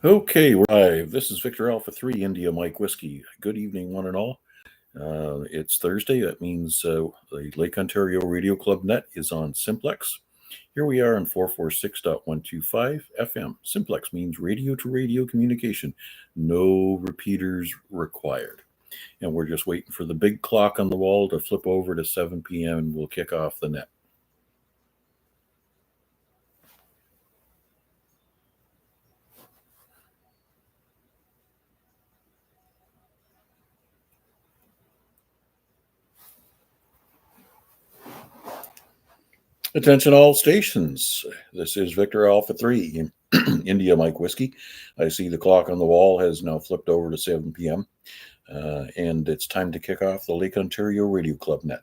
Okay, we're live. This is Victor Alpha 3 India Mike Whiskey. Good evening, one and all. It's Thursday. That means the Lake Ontario Radio Club net is on Simplex. Here we are on 446.125 FM. Simplex means radio to radio communication. No repeaters required. And we're just waiting for the big clock on the wall to flip over to 7 p.m. and we'll kick off the net. Attention all stations. This is Victor Alpha 3 India Mike Whiskey. I see the clock on the wall has now flipped over to 7 p.m. And it's time to kick off the Lake Ontario Radio Club net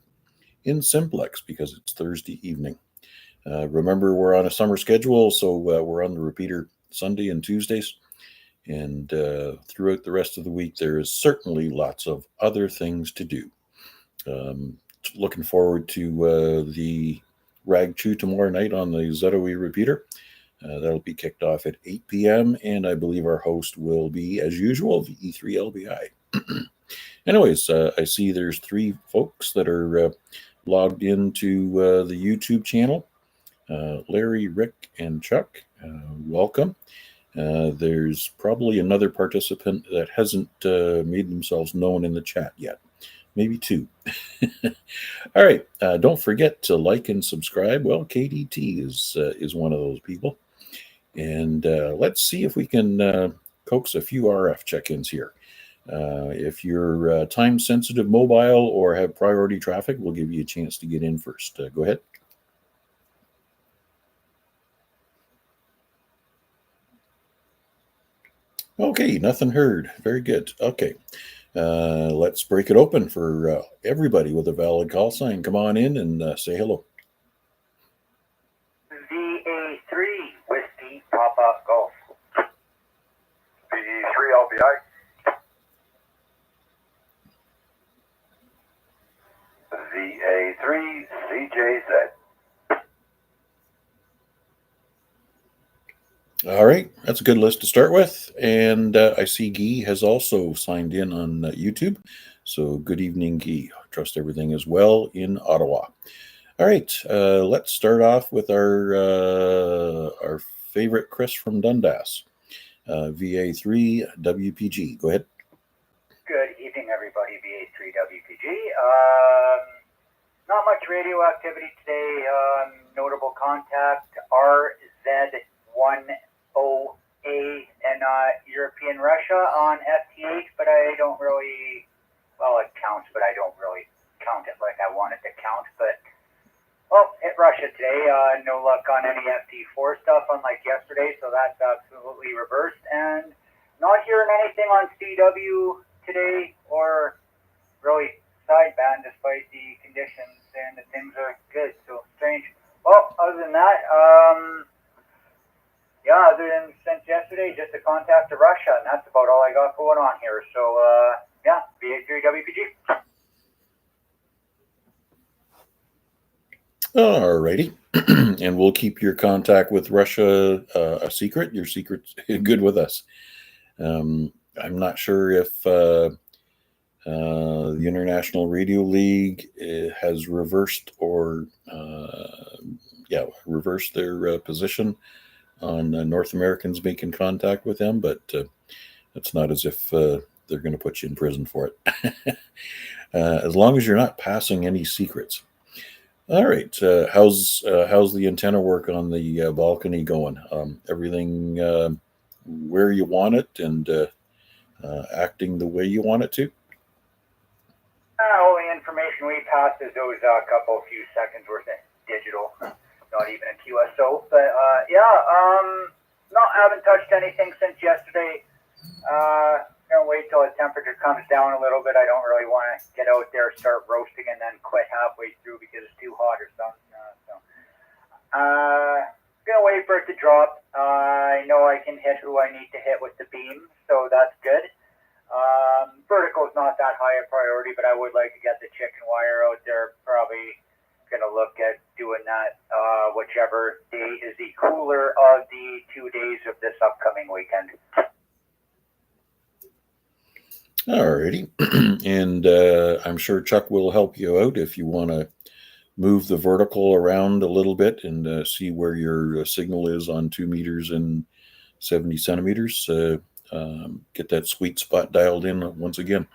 in Simplex because it's Thursday evening. Remember, we're on a summer schedule, so we're on the repeater Sunday and Tuesdays. And throughout the rest of the week, there is certainly lots of other things to do. Looking forward to the Rag Chew tomorrow night on the ZOE repeater. That'll be kicked off at 8 p.m. And I believe our host will be, as usual, VA3LBI. Anyways, I see there's 3 folks that are logged into the YouTube channel. Larry, Rick, and Chuck, welcome. There's probably another participant that hasn't made themselves known in the chat yet. Maybe 2. All right. Don't forget to like and subscribe. Well, KDT is one of those people. And let's see if we can coax a few RF check-ins here. If you're time-sensitive mobile or have priority traffic, we'll give you a chance to get in first. Go ahead. Okay, nothing heard. Very good. Okay. Let's break it open for everybody with a valid call sign. Come on in and say hello. VA3 Whiskey Papa Golf. VA3LBI. VA3 CJZ. All right, that's a good list to start with. And I see Guy has also signed in on YouTube. So good evening, Guy. Trust everything is well in Ottawa. All right, let's start off with our favorite Chris from Dundas, VA3 WPG. Go ahead. Good evening, everybody. VA3 WPG. Not much radio activity today. Notable contact RZ10A in European Russia on FTH, but I don't really, well, it counts, but I don't really count it like I want it to count. But, well, hit Russia today. No luck on any FT4 stuff, unlike yesterday, so that's absolutely reversed. And not hearing anything on CW today or really sideband despite the conditions, and the things are good, so strange. Well, other than that, other than since yesterday, just a contact to Russia, and that's about all I got going on here. So, VA3 WPG. All righty. And we'll keep your contact with Russia a secret. Your secret's good with us. I'm not sure if the International Radio League has reversed or reversed their position on North Americans making contact with them, but it's not as if they're going to put you in prison for it. As long as you're not passing any secrets. All right. How's the antenna work on the balcony going? Everything where you want it and acting the way you want it to? All the information we pass is those few seconds worth of digital. Not even a QSO, but haven't touched anything since yesterday. Gonna wait till the temperature comes down a little bit. I don't really want to get out there, start roasting, and then quit halfway through because it's too hot or something. Gonna wait for it to drop. I know I can hit who I need to hit with the beam, so that's good. Vertical is not that high a priority, but I would like to get the chicken wire out there. Probably going to look at doing that whichever day is the cooler of the 2 days of this upcoming weekend. Alrighty. And I'm sure Chuck will help you out if you want to move the vertical around a little bit and see where your signal is on 2 meters and 70 centimeters. Get that sweet spot dialed in once again.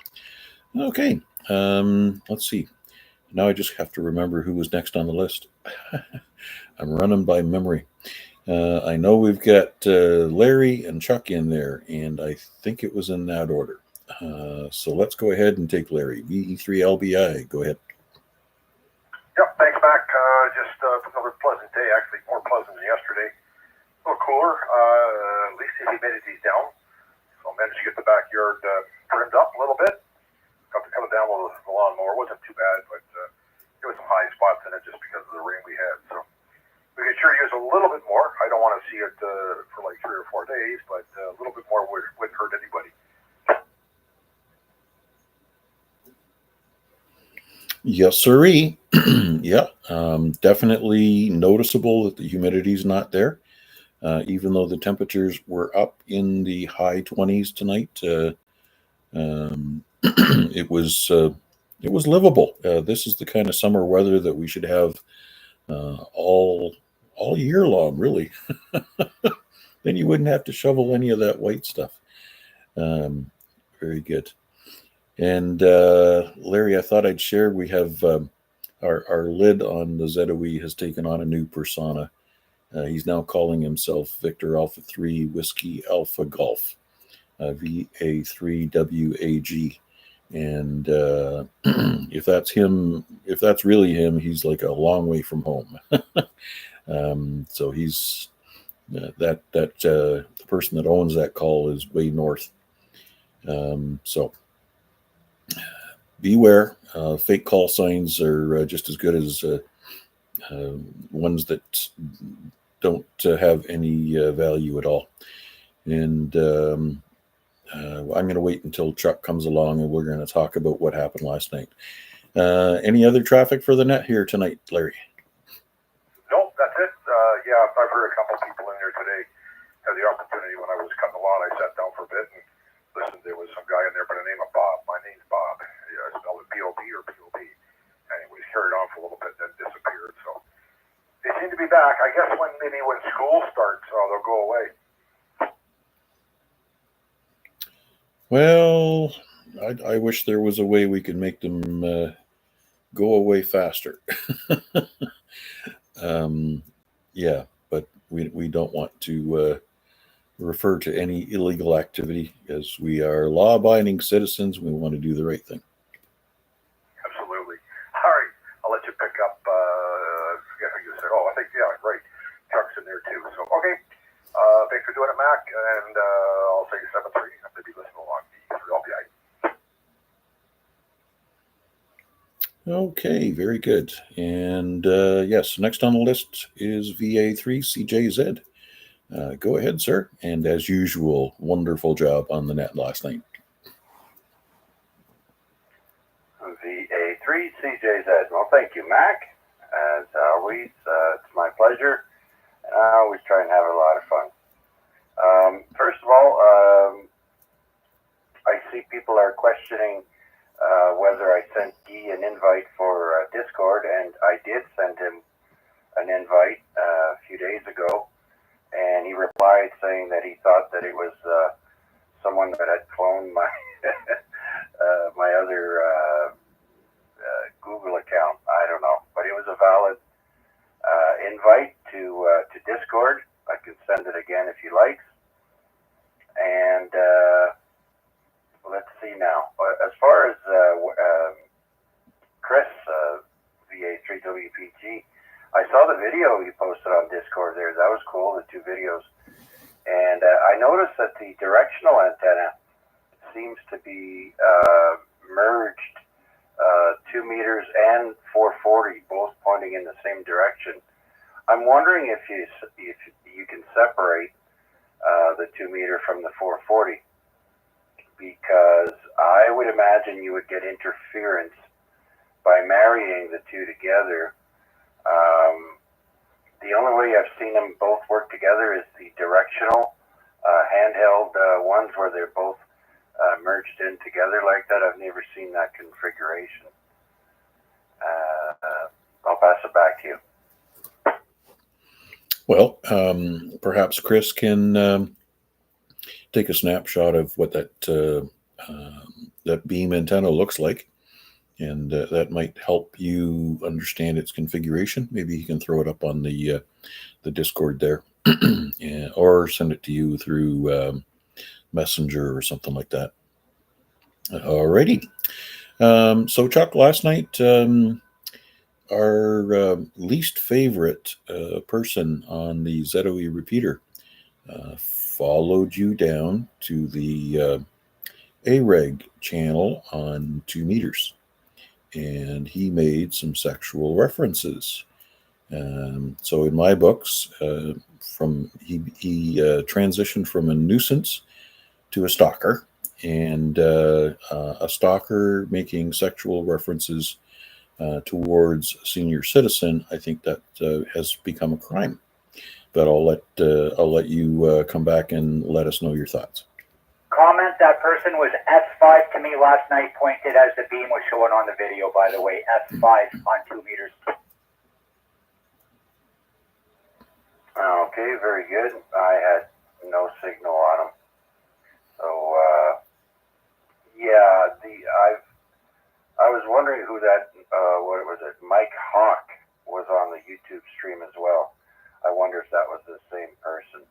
Okay. Let's see. Now I just have to remember who was next on the list. I'm running by memory. I know we've got Larry and Chuck in there, and I think it was in that order. So let's go ahead and take Larry. VE3LBI. Go ahead. Yep, thanks, Mac. Just another pleasant day, actually more pleasant than yesterday. A little cooler. At least the humidity's down. So I managed to get the backyard trimmed up a little bit. Got to cut it down with the lawnmower. It wasn't too bad, but there was some high spots in it just because of the rain we had. So we could sure use a little bit more. I don't want to see it for like 3 or 4 days, but a little bit more wouldn't hurt anybody. Yes, sirree. Yeah, definitely noticeable that the humidity's not there. Even though the temperatures were up in the high 20s tonight, it was livable. This is the kind of summer weather that we should have all year long, really. Then you wouldn't have to shovel any of that white stuff. Very good. And Larry, I thought I'd share. We have our lid on the ZOE has taken on a new persona. He's now calling himself Victor Alpha 3 Whiskey Alpha Golf, VA3WAG. And if that's him, if that's really him, he's like a long way from home. So he's the person that owns that call is way north. So beware. Fake call signs are just as good as ones that don't have any value at all. And I'm going to wait until Chuck comes along and we're going to talk about what happened last night. Any other traffic for the net here tonight, Larry? Nope, that's it. Yeah, I've heard a couple people in there today. Had the opportunity when I was cutting the lawn, I sat down for a bit and listened. There was some guy in there by the name of Bob. My name's Bob. Yeah, I spelled it B-O-B or P-O-B. And he was carried on for a little bit, then disappeared. So they seem to be back. I guess when school starts, they'll go away. Well, I wish there was a way we could make them go away faster. Yeah, but we don't want to refer to any illegal activity, as we are law-abiding citizens. We want to do the right thing. Absolutely. All right, I'll let you pick up. I forget who you said. Oh, I think, yeah, right. Chuck's in there too. So, okay. Thanks for doing it, Mac. And I'll say 7-3. I'm going to be listening along the 3LBI. Okay, very good. And yes, next on the list is VA3CJZ. Go ahead, sir. And as usual, wonderful job on the net last night. VA3CJZ. Well, thank you, Mac. As always, it's my pleasure. I always try and have a lot of fun. First of all, I see people are questioning whether I sent Guy an invite for Discord, and I did send him an invite a few days ago, and he replied saying that he thought that it was someone that had cloned my my other Google account. I don't know, but it was a valid invite to Discord. I can send it again if you like. And let's see now. As far as Chris, VA3WPG, I saw the video you posted on Discord there. That was cool, the 2 videos. And I noticed that the directional antenna seems to be merged 2 meters and 440, both pointing in the same direction. I'm wondering if you can separate the 2 meter from the 440, because I would imagine you would get interference by marrying the 2 together. The only way I've seen them both work together is the directional handheld ones, where they're both merged in together like that. I've never seen that configuration. I'll pass it back to you. Well, perhaps Chris can take a snapshot of what that beam antenna looks like, and that might help you understand its configuration. Maybe he can throw it up on the Discord there, or send it to you through Messenger or something like that. Alrighty. So Chuck, last night, our least favorite person on the ZOE repeater followed you down to the AREG channel on 2 meters, and he made some sexual references. So in my books, he transitioned from a nuisance to a stalker, and a stalker making sexual references towards a senior citizen, I think that has become a crime. But I'll let you come back and let us know your thoughts. Comment, that person was S5 to me last night, pointed as the beam was showing on the video, by the way. S5 on 2 meters. Okay, very good. I had no signal on him. So, yeah, I was wondering who that, what was it, Mike Hawk was on the YouTube stream as well. I wonder if that was the same person.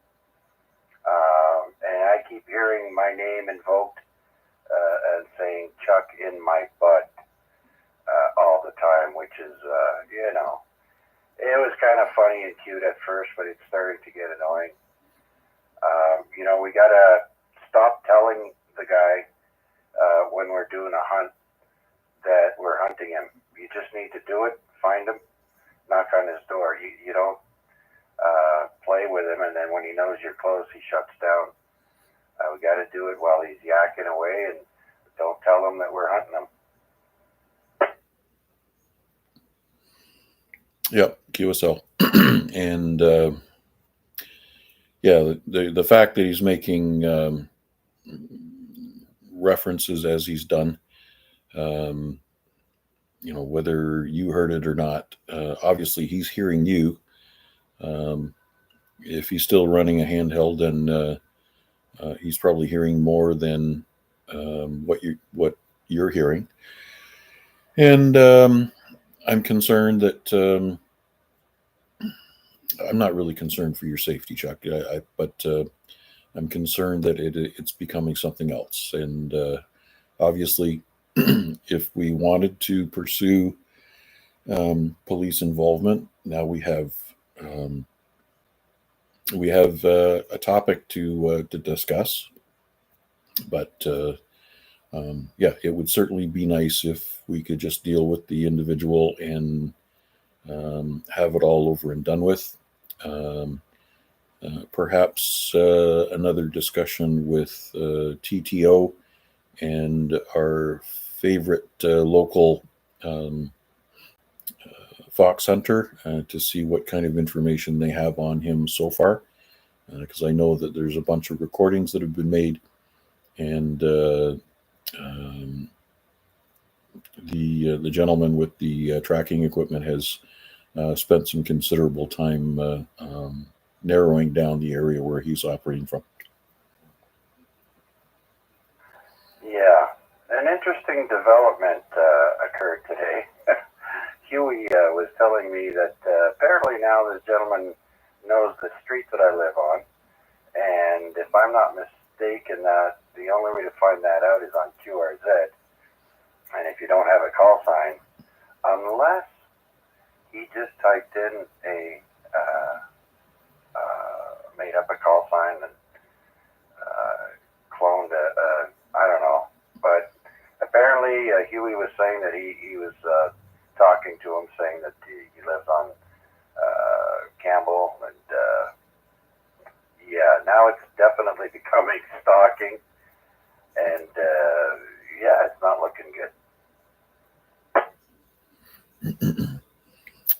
And I keep hearing my name invoked and saying Chuck in my butt all the time, which is, it was kind of funny and cute at first, but it's starting to get annoying. We got to stop telling the guy when we're doing a hunt that we're hunting him. You just need to do it, find him, knock on his door. You don't play with him, and then when he knows you're close, he shuts down. We got to do it while he's yakking away, and don't tell him that we're hunting him. Yep, QSL. And the fact that he's making references as he's done, whether you heard it or not, obviously he's hearing you. If he's still running a handheld, then he's probably hearing more than what you're hearing. And I'm concerned that I'm not really concerned for your safety, Chuck, but I'm concerned that it's becoming something else. And obviously, if we wanted to pursue police involvement, now we have a topic to discuss. But it would certainly be nice if we could just deal with the individual and have it all over and done with. Perhaps another discussion with TTO and our favorite local fox hunter to see what kind of information they have on him so far, because I know that there's a bunch of recordings that have been made, and the gentleman with the tracking equipment has spent some considerable time narrowing down the area where he's operating from. Yeah, an interesting development occurred today. Huey was telling me that apparently now this gentleman knows the street that I live on, and if I'm not mistaken, the only way to find that out is on QRZ, and if you don't have a call sign, unless he just typed in made up a call sign and cloned I don't know, but apparently Huey was saying that he was talking to him, saying that he lives on Campbell, and now it's definitely becoming stalking, and it's not looking good.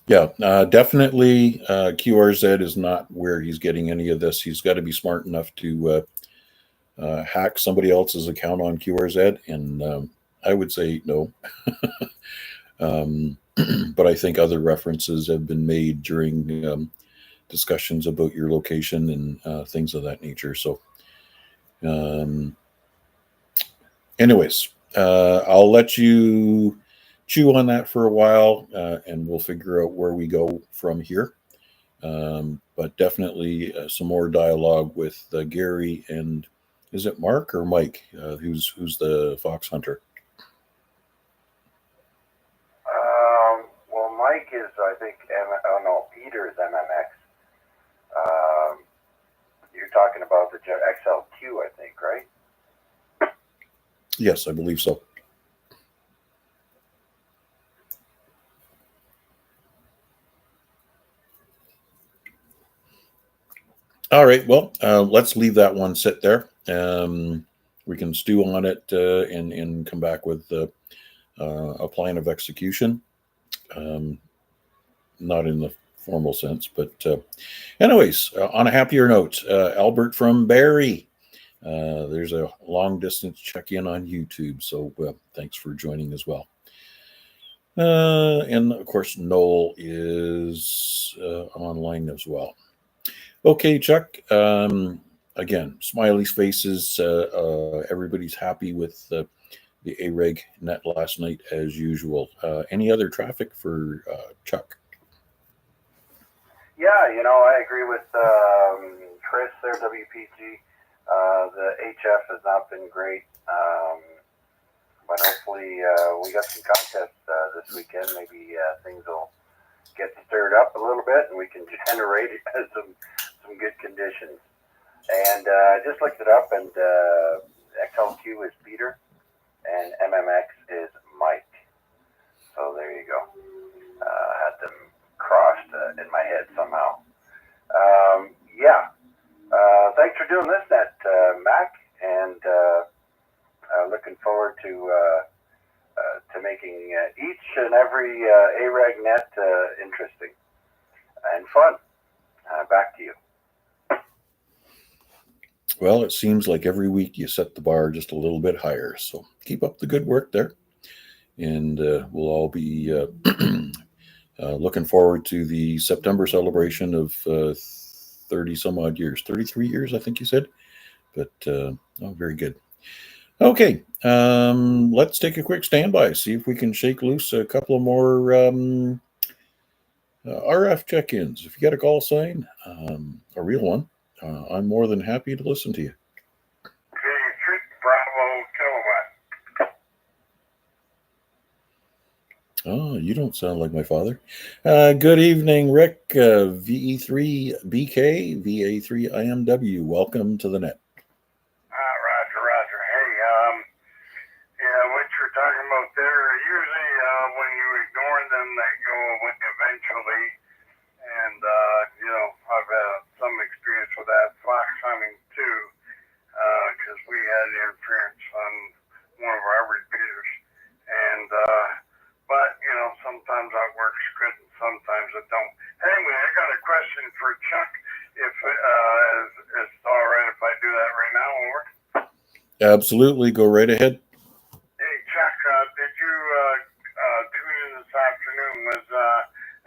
Yeah, definitely QRZ is not where he's getting any of this. He's got to be smart enough to hack somebody else's account on QRZ? And I would say no. But I think other references have been made during discussions about your location and things of that nature. So, anyways, I'll let you chew on that for a while, and we'll figure out where we go from here. But definitely some more dialogue with Gary and is it Mark or Mike? Who's the fox hunter? Well, Mike is, I think, Peter is MMX. You're talking about the XLQ, I think, right? Yes, I believe so. All right. Well, let's leave that one sit there. We can stew on it and come back with a plan of execution. Not in the formal sense, but anyways, on a happier note, Albert from Barrie. There's a long distance check-in on YouTube, so thanks for joining as well. And of course, Noel is online as well. Okay, Chuck. Again, smiley faces. Everybody's happy with the AREG net last night as usual. Any other traffic for Chuck? Yeah, I agree with Chris there, WPG. The HF has not been great, but hopefully we got some contests this weekend. Maybe things will get stirred up a little bit, and we can generate some good conditions. And I just looked it up, and XLQ is Peter, and MMX is Mike. So there you go. Had them crossed in my head somehow. Yeah. Thanks for doing this, Mac, and looking forward to making each and every AREG net interesting and fun. Back to you. Well, it seems like every week you set the bar just a little bit higher. So keep up the good work there. And we'll all be looking forward to the September celebration of 30 some odd years, 33 years, I think you said. But very good. Okay, let's take a quick standby, see if we can shake loose a couple of more RF check-ins. If you got a call sign, a real one, I'm more than happy to listen to you. VA3 Bravo Kilowatt. Oh, you don't sound like my father. Good evening, Rick. VE3BK, VA3IMW. Welcome to the net. Roger. Hey, yeah, what you're talking about there, usually when you ignore them, they go away eventually. And, I've had some experience with that fox hunting too, because we had interference on one of our repeaters. And, but, sometimes that works good and sometimes it don't. Anyway, I got a question for Chuck. If it's all right if I do that right now, over? Absolutely. Go right ahead. Hey, Chuck, did you tune in this afternoon? Was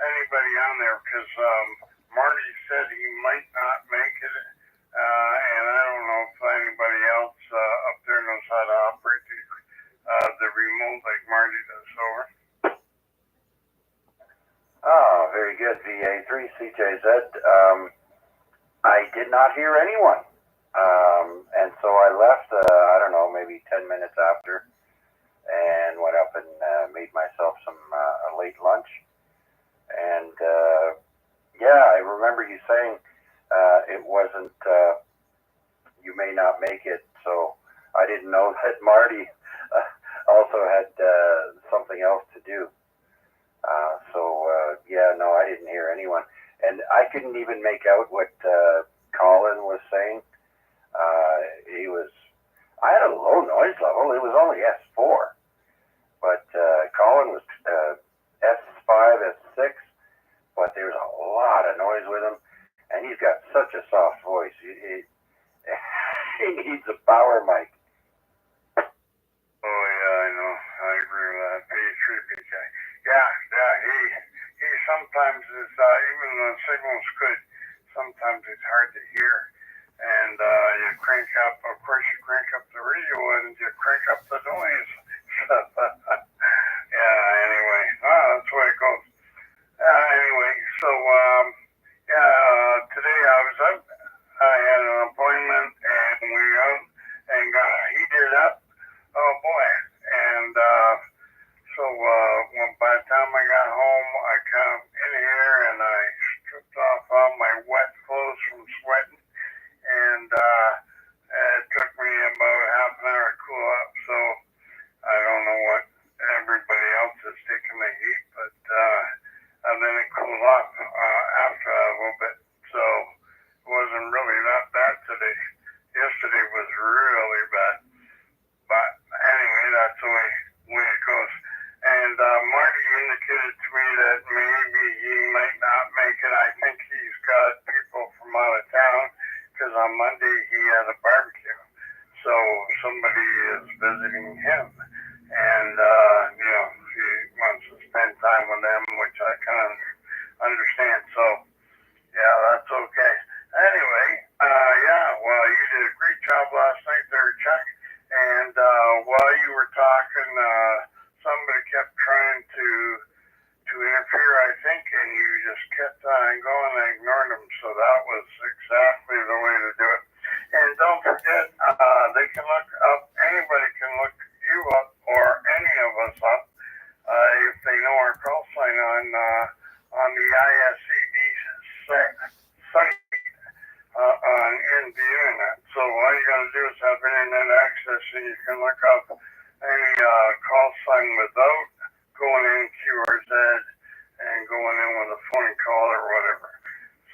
anybody on there? Because Marty said he might not make it, and I don't know if anybody else up there knows how to operate the remote like Marty does. Over. Oh, very good, VA3 CJZ. I did not hear anyone. And so I left, I don't know, maybe 10 minutes after, and went up and made myself some a late lunch. And yeah, I remember you saying it wasn't, you may not make it. So I didn't know that Marty also had something else to do. Yeah, no, I didn't hear anyone. And I couldn't even make out what Colin was saying. I had a low noise level. It was only S4. But Colin was S5, S6. But there's a lot of noise with him. And he's got such a soft voice. He needs a power, Mike. Oh yeah, I know. I agree with that. VA3 guy. Yeah, he sometimes is even the signal's good. Sometimes it's hard to hear, and you crank up. Of course, you crank up the radio and you crank up the noise. Yeah. Anyway, that's the way it goes. Anyway, so today I was up. I had an appointment, and we out and got heated up. Oh boy! And when by the time I got home, I come in here and I stripped off all my wet clothes from sweating, and it took me about half an hour to cool up. So I don't know what everybody else is taking the heat, but and then it cooled off after a little bit. So it wasn't really that bad today. Yesterday was really bad. But anyway, that's the way it goes. And Marty indicated to me that maybe he might not make it. I think he's got people from out of town because on Monday he had a barbecue. So somebody is visiting him. And, he wants to spend time with them, which I kind of understand. So, yeah, that's okay. Anyway, well, you did a great job last night there, Chuck. And while you were talking, somebody kept trying to interfere, I think, and you just kept on going and ignoring them. So that was exactly the way to do it. And don't forget, they can look up, anybody can look you up or any of us up if they know our call sign on the ISCD site on the internet. So all you got to do is have internet access, and you can look up any call sign without going in QRZ and going in with a phone call or whatever.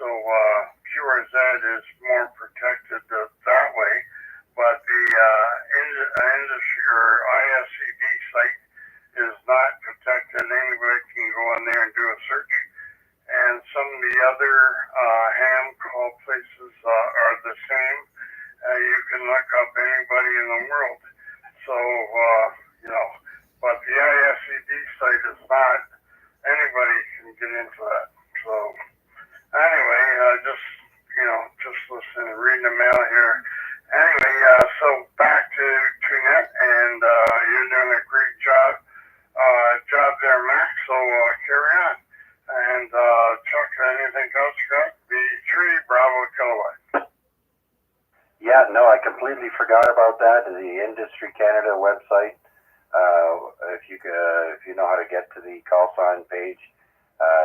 So QRZ is more protected that way, but the industry or ISCD site is not protected. Anybody can go in there and do a search. And some of the other ham call places are the same. You can look up anybody in the world. So, but the ISCD site is not, anybody can get into that. So, anyway, just listen and reading the mail here. Anyway, so back to Net, and you're doing a great job there, Max. So carry on. And Chuck, anything else you got? VA3 Bravo Kilowatt. Yeah, no, I completely forgot about that. The Industry Canada website. If you know how to get to the call sign page,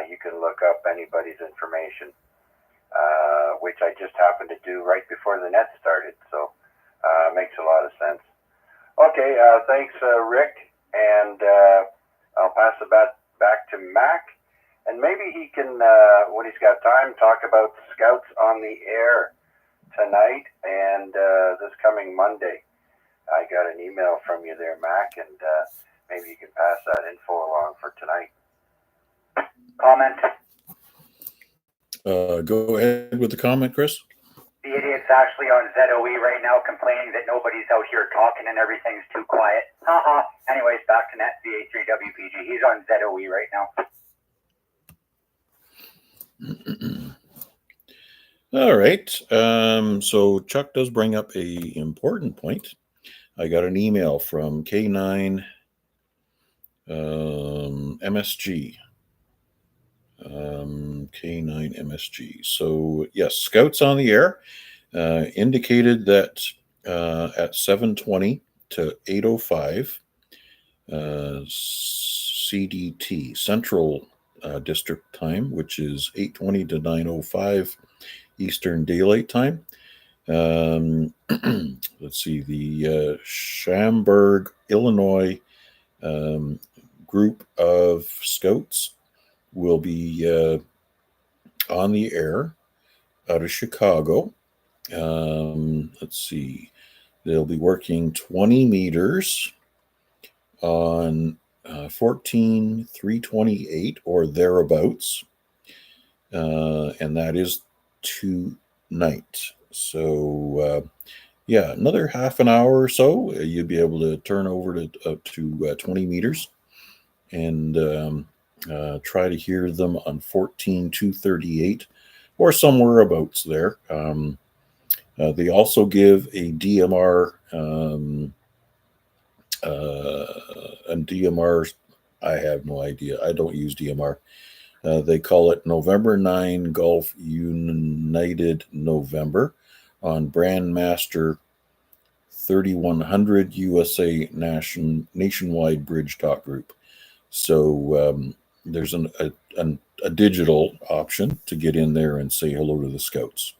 you can look up anybody's information, which I just happened to do right before the net started. So makes a lot of sense. Okay, thanks, Rick, and I'll pass it back to Mac. And maybe he can, when he's got time, talk about Scouts on the Air tonight and this coming Monday. I got an email from you there, Mac, and maybe you can pass that info along for tonight. Comment? Go ahead with the comment, Chris. The idiot's actually on ZOE right now complaining that nobody's out here talking and everything's too quiet. Anyways, back to net VA3WPG. He's on ZOE right now. All right. So Chuck does bring up a important point. I got an email from K9 MSG. K9 MSG. So yes, Scouts on the Air indicated that at 7:20 to 8:05 CDT Central District Time, which is 8:20 to 9:05 Eastern Daylight Time. Let's see, the Schaumburg, Illinois group of Scouts will be on the air out of Chicago. Let's see, they'll be working 20 meters on 14-328 or thereabouts, and that is tonight. So yeah, another half an hour or so, you'd be able to turn over to 20 meters and try to hear them on 14.238 or somewhere abouts there. They also give a DMR, and DMR, I have no idea. I don't use DMR. They call it November 9 Golf United November on Brandmaster 3100 USA nationwide bridge talk group. So there's a digital option to get in there and say hello to the scouts.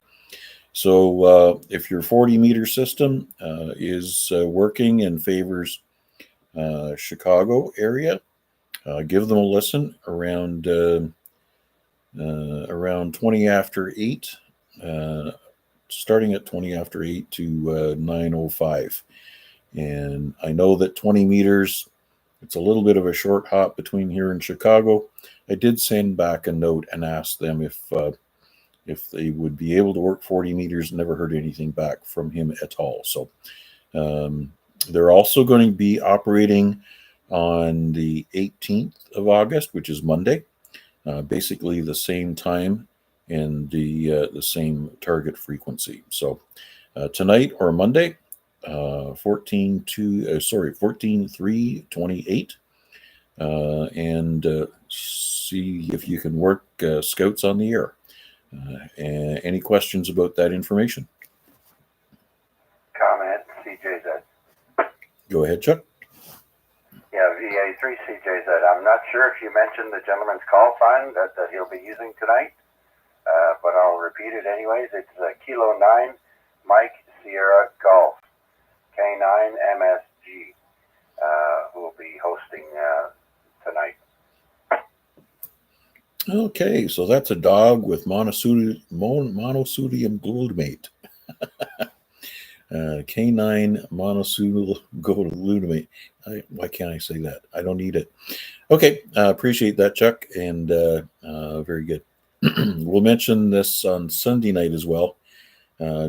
So if your 40-meter system is working and favors Chicago area, give them a listen around 20 after 8, starting at 20 after 8 to 9:05. And I know that 20 meters, it's a little bit of a short hop between here and Chicago. I did send back a note and ask them if they would be able to work 40 meters. Never heard anything back from him at all. So they're also going to be operating on the 18th of August, which is Monday, basically the same time and the same target frequency. So tonight or Monday, 14.328, and see if you can work scouts on the air. Any questions about that information? Comment, CJZ. Go ahead, Chuck. Yeah, VA3 CJZ. I'm not sure if you mentioned the gentleman's call sign that he'll be using tonight, but I'll repeat it anyways. It's Kilo 9 Mike Sierra Golf K9 MSG, who will be hosting tonight. Okay, so that's a dog with monosodium glutamate. K9 monosodium glutamate. Why can't I say that? I don't need it. Okay, appreciate that, Chuck, and very good. We'll mention this on Sunday night as well,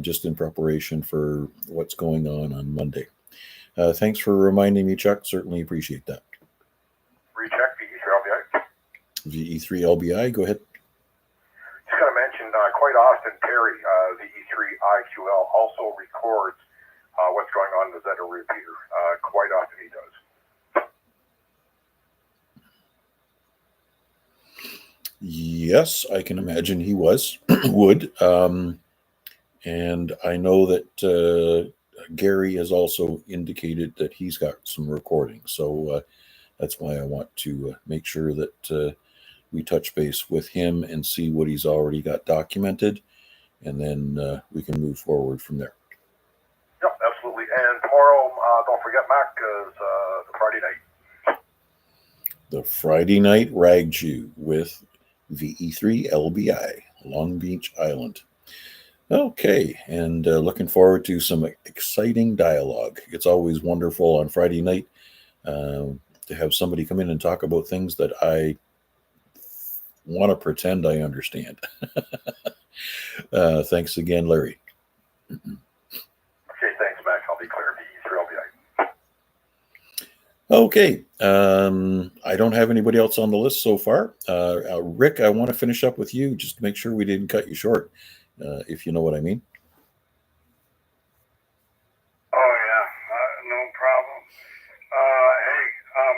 just in preparation for what's going on Monday. Thanks for reminding me, Chuck. Certainly appreciate that. Recheck VE3LBI. VE3LBI, go ahead. Just going to mention, quite often, Terry, VE3IQL also records what's going on in the Zeta repeater. Quite often he does. Yes, I can imagine he would. And I know that Gary has also indicated that he's got some recordings. So that's why I want to make sure that we touch base with him and see what he's already got documented. And then we can move forward from there. Yep, absolutely. And tomorrow, don't forget, Mac, is the Friday night. The Friday night Rag Jew with VE3LBI, Long Beach Island. Okay, and looking forward to some exciting dialogue. It's always wonderful on Friday night to have somebody come in and talk about things that I want to pretend I understand. Thanks again, Larry. Okay, thanks, Mac. I'll be clear. VE3LBI. Okay, I don't have anybody else on the list so far. Rick, I want to finish up with you just to make sure we didn't cut you short, if you know what I mean. Oh, yeah, no problem. Hey,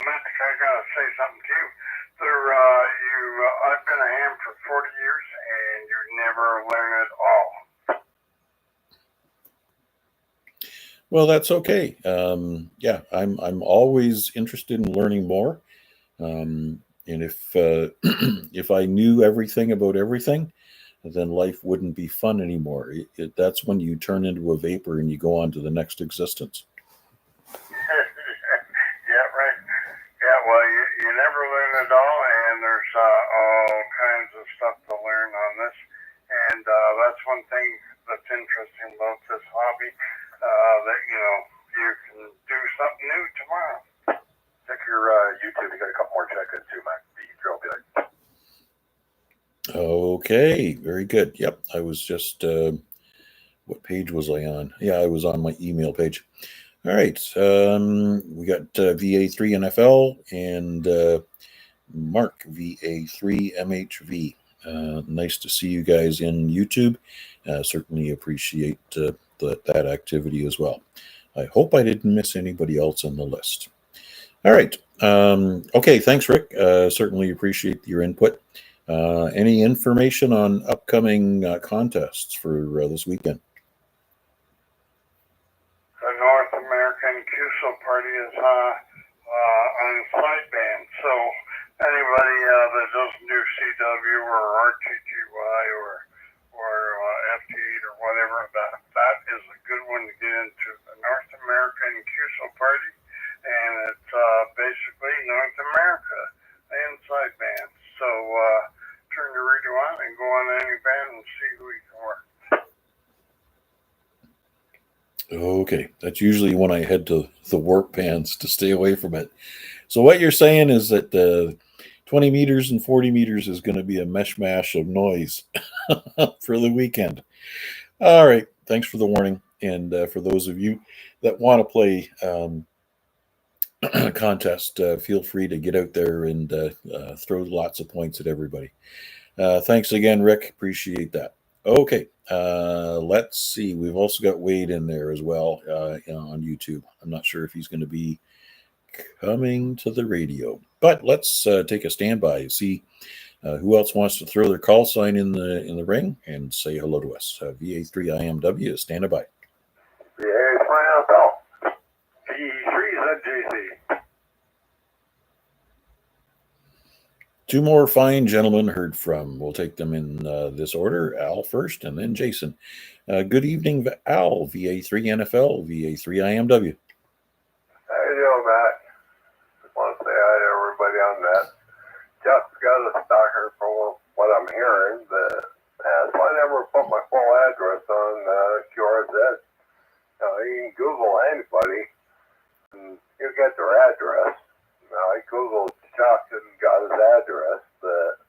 Max, I gotta say something to you. I've been a ham for 40 years, and you never learn it all. Well, that's okay. Yeah, I'm always interested in learning more. And if if I knew everything about everything, then life wouldn't be fun anymore. That's when you turn into a vapor and you go on to the next existence. Yeah, right. Yeah, well, you never learn it all, and there's all kinds of stuff to learn on this. And that's one thing that's interesting about this hobby, that, you can do something new tomorrow. Check your YouTube. You got a couple more check-ins too, Mac. VE3LBI. Okay, very good. Yep, I was just what page page was I on? Yeah, I was on my email page. All right. We got VA3NFL and Mark VA3MHV. Nice to see you guys in YouTube. Certainly appreciate that activity as well. I hope I didn't miss anybody else on the list. All right. Okay. Thanks, Rick. Certainly appreciate your input. Any information on upcoming contests for this weekend? The North American QSO party is on sideband, so anybody that doesn't do CW or RTTY or FT8 or whatever, that is a good one to get into. The North American QSO party, and it's basically North America and sideband. So turn your radio on and go on any band and see who you can work. Okay, that's usually when I head to the warp bands to stay away from it. So what you're saying is that 20 meters and 40 meters is going to be a mishmash of noise for the weekend. All right, thanks for the warning. And for those of you that want to play contest, feel free to get out there and throw lots of points at everybody. Thanks again, Rick. Appreciate that. Okay, let's see. We've also got Wade in there as well on YouTube. I'm not sure if he's going to be coming to the radio, but let's take a standby. See who else wants to throw their call sign in the ring and say hello to us. VA3IMW is standing by. VA3NFL. VA3ZJC. Two more fine gentlemen heard from. We'll take them in this order. Al first, and then Jason. Good evening, Al. VA3NFL, VA3IMW. How you doing, Matt? Just want to say hi to everybody on that. Just got a stalker for what I'm hearing. So I never put my full address on QRZ. You can Google anybody, and you get their address. I Googled Chuck and got his address, but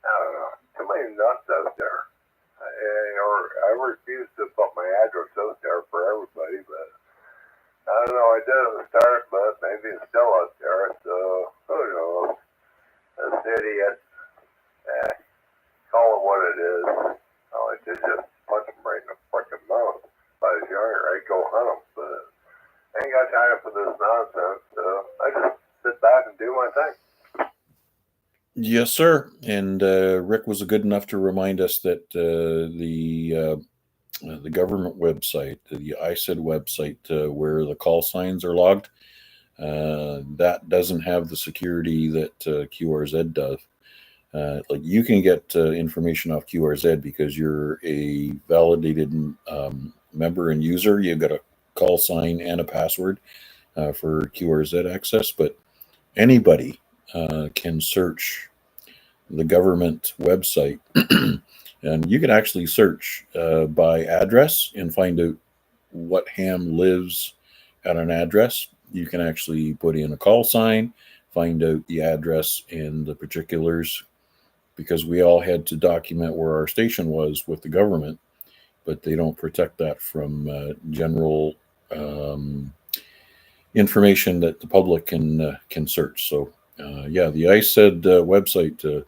I don't know. Too many nuts out there. I refuse to put my address out there for everybody, but I don't know. I did at the start, but maybe it's still out there, so who knows? This idiot. Call it what it is. I like to just punch him right in the frickin' mouth. If I was younger, I'd go hunt him, but I ain't got time for this nonsense, so I just sit back and do my thing. Yes, sir. And Rick was good enough to remind us that the government website, the ISED website, where the call signs are logged, that doesn't have the security that QRZ does. Like you can get information off QRZ because you're a validated member and user. You've got a call sign and a password for QRZ access, but anybody can search the government website and you can actually search by address and find out what ham lives at an address. You can actually put in a call sign, find out the address and the particulars, because we all had to document where our station was with the government, but they don't protect that from general information that the public can search. So yeah, the ISED website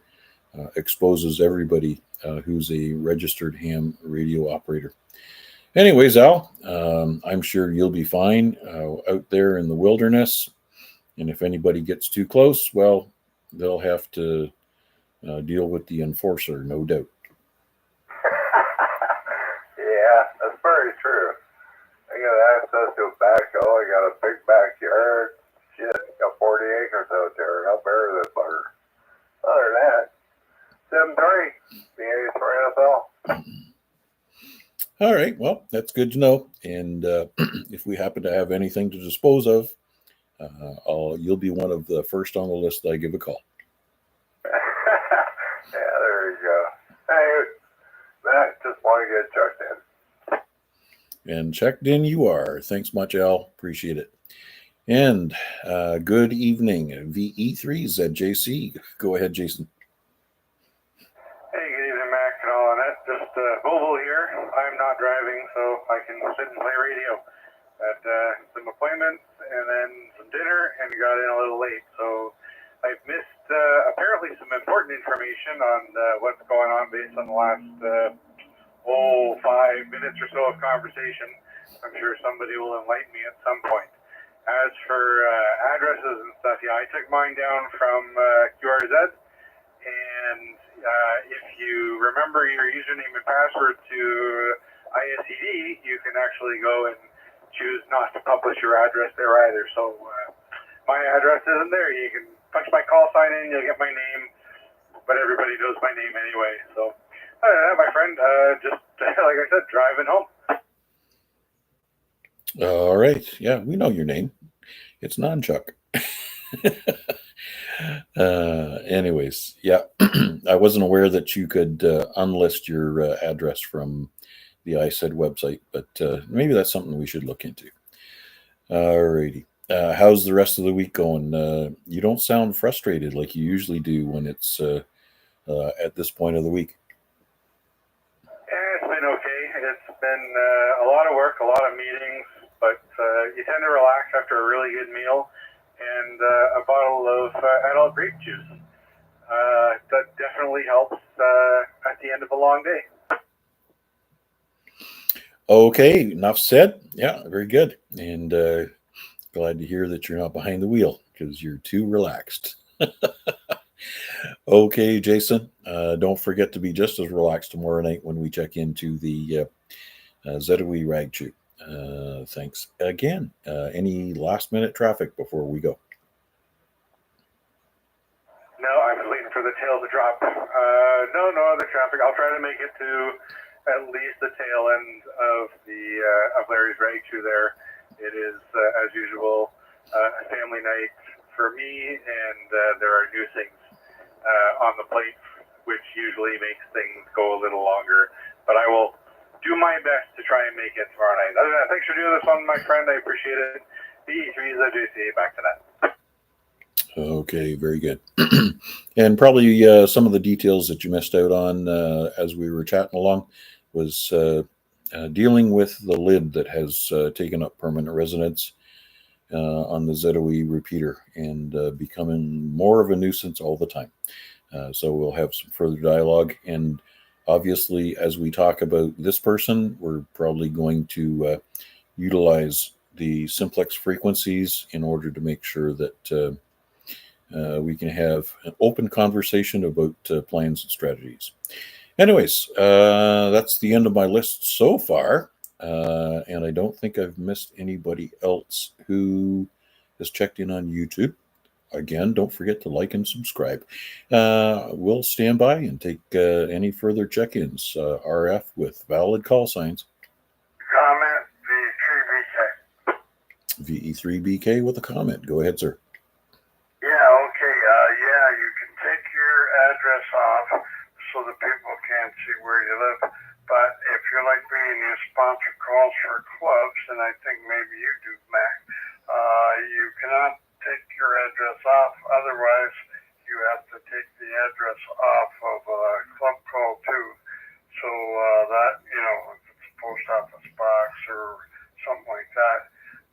exposes everybody who's a registered ham radio operator. Anyways, Al, I'm sure you'll be fine out there in the wilderness. And if anybody gets too close, well, they'll have to deal with the enforcer, no doubt. Yeah, that's very true. I got access to a backhoe. I got a big backyard. Shit, got 40 acres out there. I'll bury that butter. Other than that, 7-3, VA3NFL. All right, well, that's good to know. And if we happen to have anything to dispose of, you'll be one of the first on the list that I give a call. Yeah, there you go. Hey, Matt, just want to get checked in. And checked in you are. Thanks much, Al. Appreciate it. And good evening, VE3ZJC. Go ahead, Jason. Hey, good evening, Mac, and all on it. Just Volvo here. I'm not driving, so I can sit and play radio. Had some appointments and then some dinner and got in a little late. So I've missed apparently some important information on what's going on based on the last 5 minutes or so of conversation. I'm sure somebody will enlighten me at some point. As for addresses and stuff, yeah, I took mine down from QRZ. And if you remember your username and password to ISED, you can actually go and choose not to publish your address there either. So my address isn't there. You can punch my call sign in, you'll get my name, but everybody knows my name anyway. So my friend, just like I said, driving home. All right. Yeah, we know your name. It's Non-Chuck. Anyways, yeah, I wasn't aware that you could unlist your address from the ISED website, but maybe that's something we should look into. Alrighty. How's the rest of the week going? You don't sound frustrated like you usually do when it's at this point of the week. It's been okay. It's been a lot of work, a lot of meetings, but you tend to relax after a really good meal and a bottle of adult grape juice. That definitely helps at the end of a long day. Okay, enough said. Yeah, very good. And glad to hear that you're not behind the wheel because you're too relaxed. Okay, Jason, don't forget to be just as relaxed tomorrow night when we check into the ZOE Rag Chew. Thanks again. Any last minute traffic before we go? No, I was waiting for the tail to drop. No other traffic. I'll try to make it to at least the tail end of the of Larry's Rag Chew there. It is, as usual, a family night for me, and there are new things on the plate, which usually makes things go a little longer. But I will do my best to try and make it tomorrow night. Other than that, thanks for doing this one, my friend. I appreciate it. VA3IMW back to that. Okay, very good. And probably some of the details that you missed out on as we were chatting along was dealing with the lid that has taken up permanent residence on the ZOE repeater and becoming more of a nuisance all the time. So we'll have some further dialogue. And obviously, as we talk about this person, we're probably going to utilize the Simplex frequencies in order to make sure that we can have an open conversation about plans and strategies. Anyways, that's the end of my list so far. And I don't think I've missed anybody else who has checked in on YouTube. Again, don't forget to like and subscribe. We'll stand by and take any further check-ins. RF with valid call signs. Comment VA3BK. VE3BK with a comment. Go ahead, sir. Yeah, okay. Yeah, you can take your address off so that people can't see where you live. But if you're like me and you sponsor calls for clubs, and I think maybe you do, Mac, you cannot take your address off. Otherwise, you have to take the address off of a club call too. So that, if it's a post office box or something like that.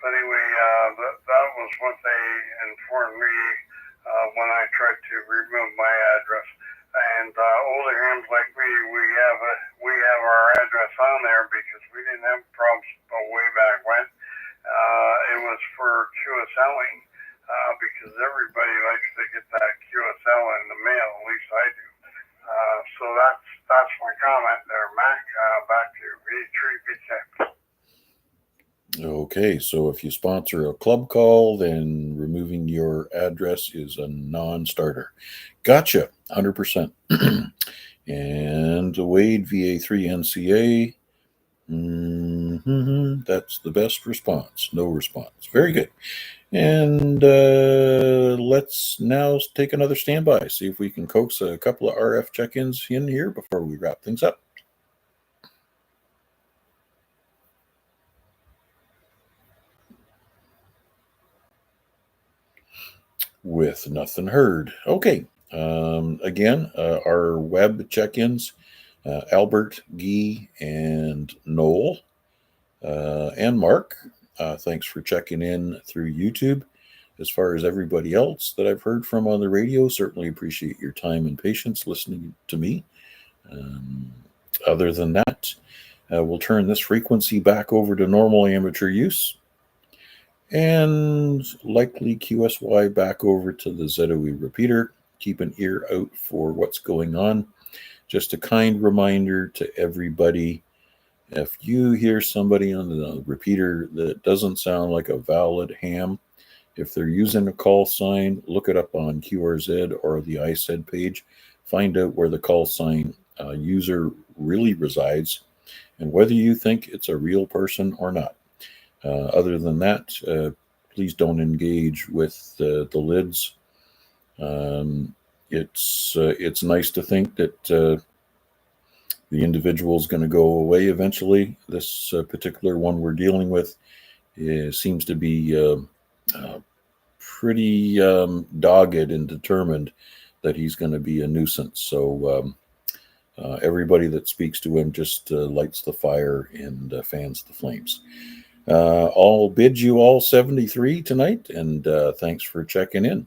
But anyway, that was what they informed me when I tried to remove my address. And older hams like me, we have our address on there because we didn't have problems way back when. It was for QSLing because everybody likes to get that QSL in the mail. At least I do. So that's my comment there, Mac. Back to VA3BK. Okay, so if you sponsor a club call, then removing your address is a non-starter. Gotcha, 100%. And Wade, VA3NCA, that's the best response. No response. Very good. And let's now take another standby, see if we can coax a couple of RF check-ins in here before we wrap things up. With nothing heard. Okay. Again, our web check-ins, Albert, Guy, and Noel. And Mark, thanks for checking in through YouTube. As far as everybody else that I've heard from on the radio, certainly appreciate your time and patience listening to me. Other than that, we'll turn this frequency back over to normal amateur use and likely QSY back over to the ZOE repeater. Keep an ear out for what's going on. Just a kind reminder to everybody, if you hear somebody on the repeater that doesn't sound like a valid ham, if they're using a call sign, look it up on QRZ or the ISED page. Find out where the call sign user really resides and whether you think it's a real person or not. Other than that, please don't engage with the lids. It's nice to think that the individual is going to go away eventually. This particular one we're dealing with seems to be pretty dogged and determined that he's going to be a nuisance. So everybody that speaks to him just lights the fire and fans the flames. I'll bid you all 73 tonight, and thanks for checking in.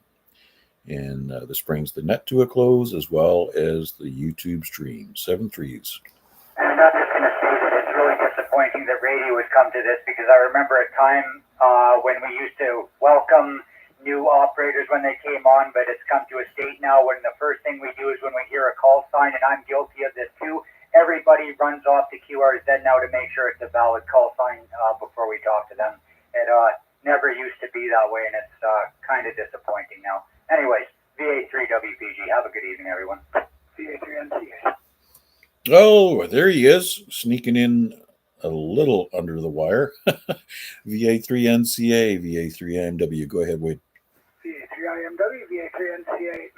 And this brings the net to a close, as well as the YouTube stream. 7 threes. And I'm just going to say that it's really disappointing that radio has come to this, because I remember a time when we used to welcome new operators when they came on, but it's come to a state now when the first thing we do is when we hear a call sign, and I'm guilty of this too, everybody runs off to QRZ now to make sure it's a valid call sign before we talk to them. It never used to be that way, and it's kind of disappointing now. Anyways, VA3WPG. Have a good evening, everyone. VA3NCA. Oh, there he is, sneaking in a little under the wire. VA3NCA, VA3IMW. Go ahead, Wade. VA3IMW, VA3NCA.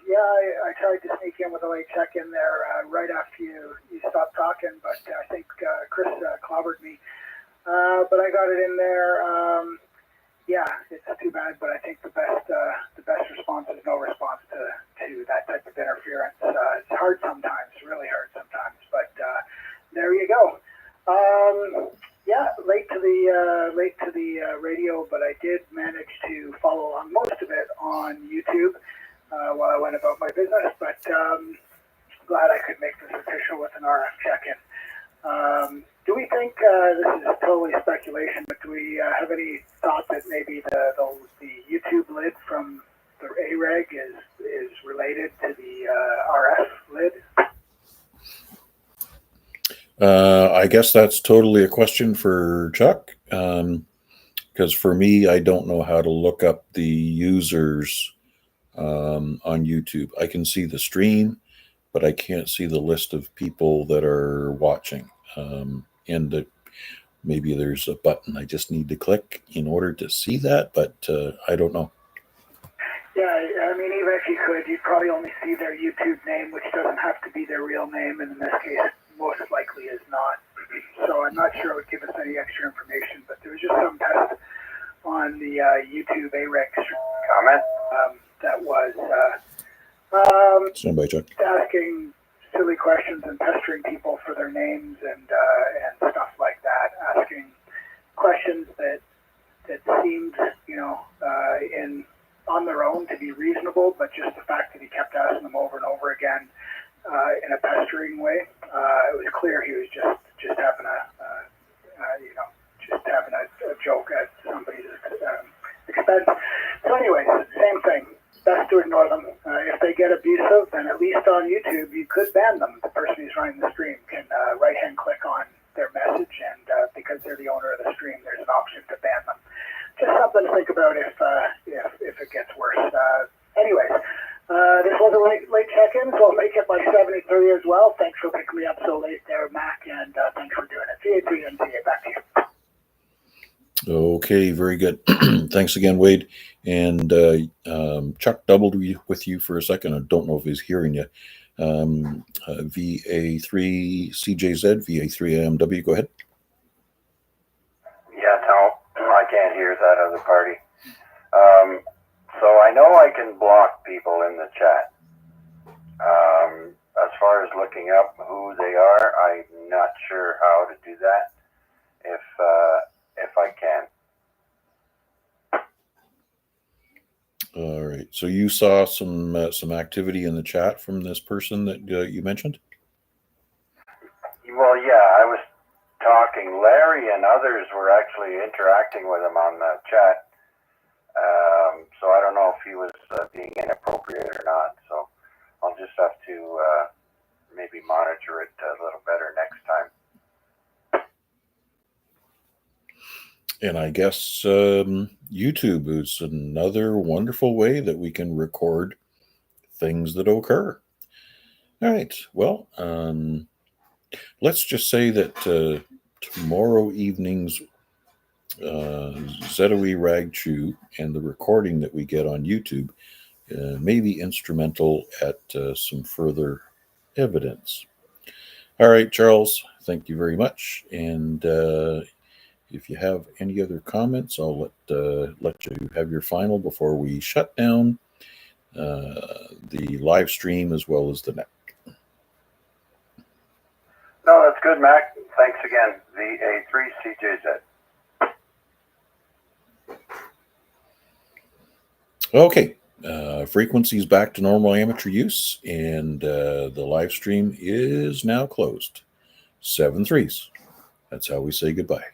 Yeah, I tried to sneak in with a late check-in there right after you stopped talking, but I think Chris clobbered me. But I got it in there. Yeah, it's too bad, but I think the best response is no response to that type of interference. It's hard sometimes, really hard sometimes, but there you go. Yeah, late to the radio, but I did manage to follow along most of it on YouTube while I went about my business. But glad I could make this official with an RF check-in. Do we think, this is totally speculation, but do we have any thought that maybe the YouTube lid from the AREG is related to the RF lid? I guess that's totally a question for Chuck, because for me, I don't know how to look up the users on YouTube. I can see the stream, but I can't see the list of people that are watching. And maybe there's a button I just need to click in order to see that, but I don't know. Yeah, I mean, even if you could, you'd probably only see their YouTube name, which doesn't have to be their real name, and in this case, most likely is not. So I'm not sure it would give us any extra information, but there was just some test on the YouTube AREG Comment? That was Stand by, Chuck. asking silly questions and pestering people for their names and stuff like that, asking questions that seemed, on their own to be reasonable, but just the fact that he kept asking them over and over again in a pestering way, it was clear he was just having a joke at somebody's expense. So anyways, same thing. Best to ignore them. If they get abusive, then at least on YouTube, you could ban them. The person who's running the stream can right-hand click on their message, and because they're the owner of the stream, there's an option to ban them. Just something to think about if it gets worse. Anyways, this was a late check-in, so I'll make it my 73 as well. Thanks for picking me up so late there, Mac, and thanks for doing it. VA3MCA, back to you. Okay, very good. Thanks again, Wade. And Chuck doubled with you for a second. I don't know if he's hearing you. VA3CJZ, VA3IMW, go ahead. Yeah, no, I can't hear that other party. So I know I can block people in the chat. As far as looking up who they are, I'm not sure how to do that. if I can. All right. So you saw some activity in the chat from this person that you mentioned? Well, yeah, I was talking. Larry and others were actually interacting with him on the chat. So I don't know if he was being inappropriate or not. So I'll just have to maybe monitor it a little better next time. And I guess YouTube is another wonderful way that we can record things that occur. All right. Well, let's just say that tomorrow evening's ZOE Rag Chew and the recording that we get on YouTube may be instrumental at some further evidence. All right, Charles, thank you very much. And if you have any other comments, I'll let you have your final before we shut down the live stream as well as the net. No, that's good, Mac. Thanks again. VA3CJZ. Okay, frequency's back to normal amateur use, and the live stream is now closed. 7 3s. That's how we say goodbye.